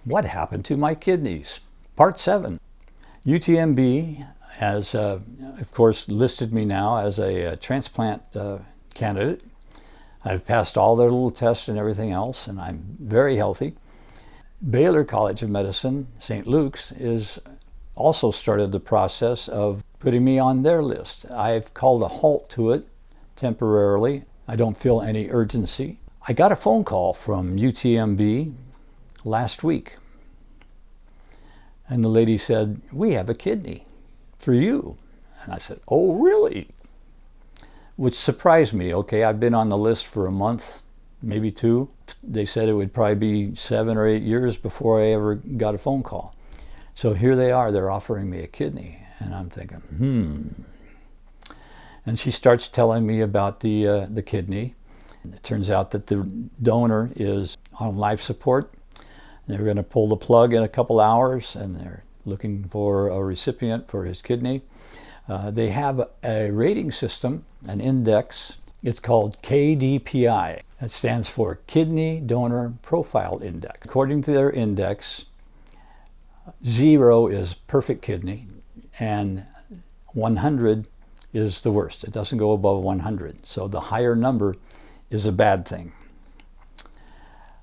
What happened to my kidneys? Part 7. UTMB has, of course, listed me now as a transplant candidate. I've passed all their little tests and everything else, and I'm very healthy. Baylor College of Medicine, St. Luke's, is also started the process of putting me on their list. I've called a halt to it temporarily. I don't feel any urgency. I got a phone call from UTMB last week, and the lady said, "We have a kidney for you." And I said, "Oh, really?" Which surprised me. Okay, I've been on the list for a month, maybe 2. They said it would probably be 7 or 8 years before I ever got a phone call. So here they are, they're offering me a kidney. And I'm thinking, And she starts telling me about the kidney. And it turns out that the donor is on life support. They're going to pull the plug in a couple hours, and they're looking for a recipient for his kidney. They have a rating system, an index. It's called KDPI. It stands for Kidney Donor Profile Index. According to their index, 0 is perfect kidney, and 100 is the worst. It doesn't go above 100. So the higher number is a bad thing.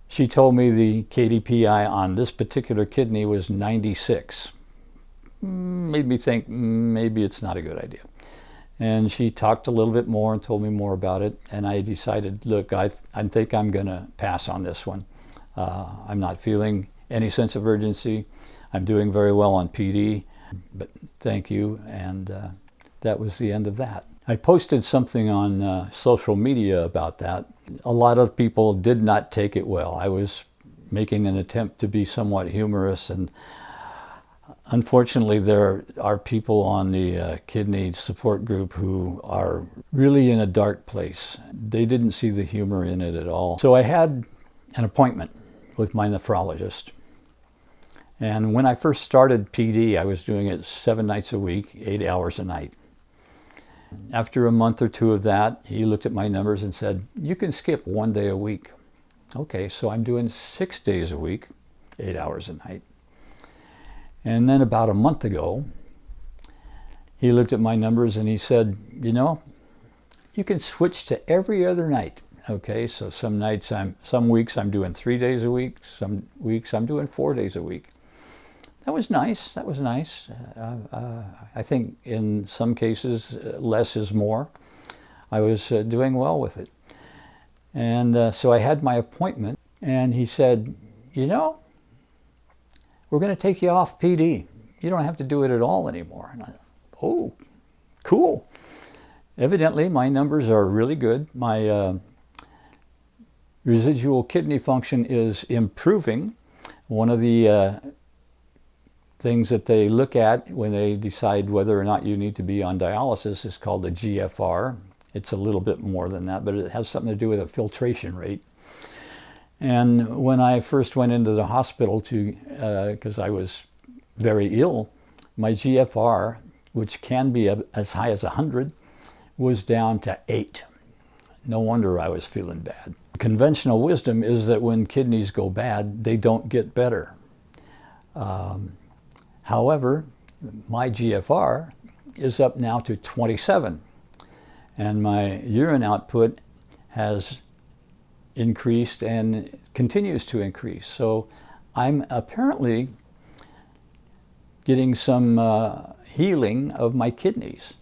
She told me the KDPI on this particular kidney was 96. Made me think maybe it's not a good idea. And she talked a little bit more and told me more about it. And I decided, look, I think I'm going to pass on this one. I'm not feeling any sense of urgency. I'm doing very well on PD, but thank you. And that was the end of that. I posted something on social media about that. A lot of people did not take it well. I was making an attempt to be somewhat humorous, and unfortunately there are people on the kidney support group who are really in a dark place. They didn't see the humor in it at all. So I had an appointment with my nephrologist. And when I first started PD, I was doing it 7 nights a week, 8 hours a night. After a month or 2 of that, he looked at my numbers and said, "You can skip 1 day a week." Okay, so I'm doing 6 days a week, 8 hours a night. And then about a month ago, he looked at my numbers and he said, "You know, you can switch to every other night." Okay, so some weeks I'm doing 3 days a week, some weeks I'm doing 4 days a week. That was nice. That was nice. I think in some cases, less is more. I was doing well with it. And so I had my appointment, and he said, "You know, we're going to take you off PD. You don't have to do it at all anymore." And I thought, "Oh, cool." Evidently, my numbers are really good. My residual kidney function is improving. One of the things that they look at when they decide whether or not you need to be on dialysis is called the GFR. It's a little bit more than that, but it has something to do with a filtration rate. And when I first went into the hospital because I was very ill, my GFR, which can be as high as 100, was down to 8. No wonder I was feeling bad. Conventional wisdom is that when kidneys go bad, they don't get better. However, my GFR is up now to 27, and my urine output has increased and continues to increase. So I'm apparently getting some healing of my kidneys.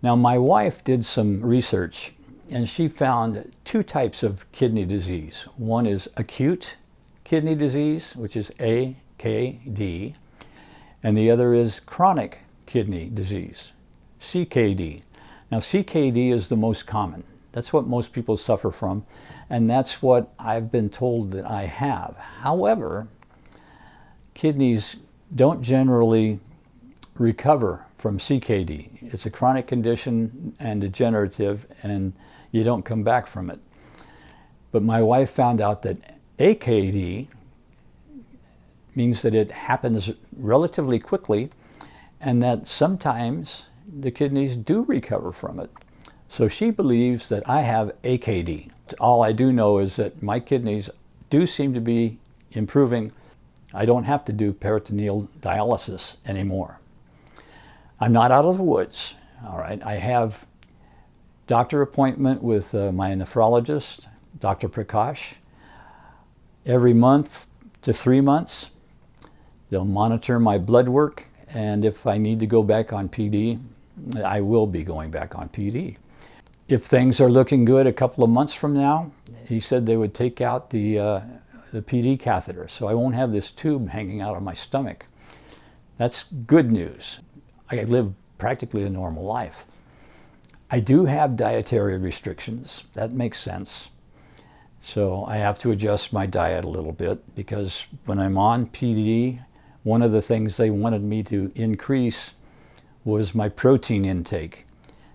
Now, my wife did some research, and she found 2 types of kidney disease. One is acute kidney disease, which is AKD, and the other is chronic kidney disease, CKD. Now, CKD is the most common. That's what most people suffer from, and that's what I've been told that I have. However, kidneys don't generally recover from CKD. It's a chronic condition and degenerative, and you don't come back from it. But my wife found out that AKD means that it happens relatively quickly, and that sometimes the kidneys do recover from it. So she believes that I have AKD. All I do know is that my kidneys do seem to be improving I don't have to do peritoneal dialysis anymore. I'm not out of the woods, all right? I have doctor appointment with my nephrologist, Dr. Prakash, every month to 3 months. They'll monitor my blood work, and if I need to go back on PD, I will be going back on PD. If things are looking good a couple of months from now, he said they would take out the PD catheter, so I won't have this tube hanging out of my stomach. That's good news. I live practically a normal life. I do have dietary restrictions. That makes sense. So I have to adjust my diet a little bit, because when I'm on PD, one of the things they wanted me to increase was my protein intake.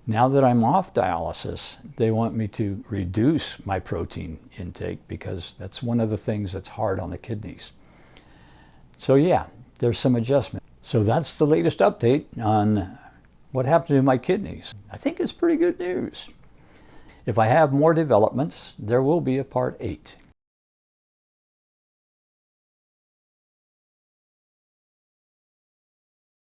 Now that I'm off dialysis, they want me to reduce my protein intake, because that's one of the things that's hard on the kidneys. So yeah, there's some adjustment. So that's the latest update on what happened to my kidneys. I think it's pretty good news. If I have more developments, there will be a part 8.